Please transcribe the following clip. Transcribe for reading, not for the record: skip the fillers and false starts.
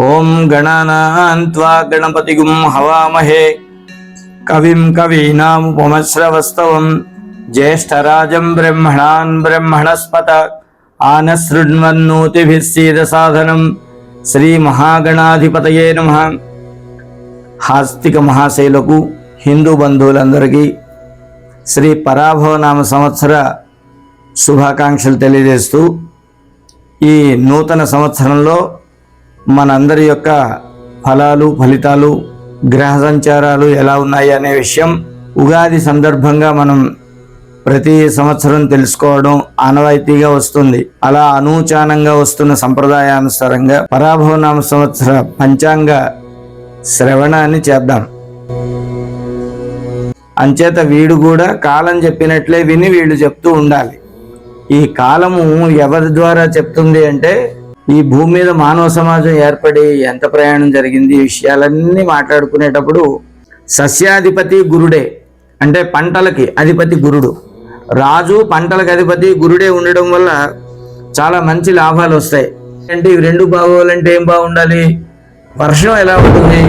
ఓం గణానాన్త్వా గణపతిగుం హవామహే కవిం కవీనాముపమశ్రవస్తవం జ్యేష్ఠరాజం బ్రహ్మణాన్ బ్రహ్మణస్పత ఆనశృణ్వన్నోతిభిः సీదసాధనం శ్రీ మహాగణాధిపతయే నమః. ఆస్తిక మహాశైలకు హిందూ బంధువులందరికీ శ్రీ పరాభవనామ సంవత్సర శుభాకాంక్షలు తెలియజేస్తూ, ఈ నూతన సంవత్సరంలో మనందరి యొక్క ఫలాలు ఫలితాలు గ్రహ సంచారాలు ఎలా ఉన్నాయి అనే విషయం ఉగాది సందర్భంగా మనం ప్రతి సంవత్సరం తెలుసుకోవడం ఆనవాయితీగా వస్తుంది. అలా అనూచానంగా వస్తున్న సంప్రదాయానుసారంగా పరాభవనామ సంవత్సర పంచాంగ శ్రవణాన్ని చేద్దాం. అంచేత వీడు కూడా కాలం చెప్పినట్లే విని వీళ్ళు చెప్తూ ఉండాలి. ఈ కాలము ఎవరి ద్వారా చెప్తుంది అంటే, ఈ భూమి మీద మానవ సమాజం ఏర్పడి ఎంత ప్రయాణం జరిగింది, ఈ విషయాలన్నీ మాట్లాడుకునేటప్పుడు సస్యాధిపతి గురుడే, అంటే పంటలకి అధిపతి గురుడు. రాజు పంటలకు అధిపతి గురుడే ఉండడం వల్ల చాలా మంచి లాభాలు వస్తాయి. అంటే ఇవి రెండు బాగోవాలంటే ఏం బాగుండాలి? వర్షం ఎలా ఉంటుంది?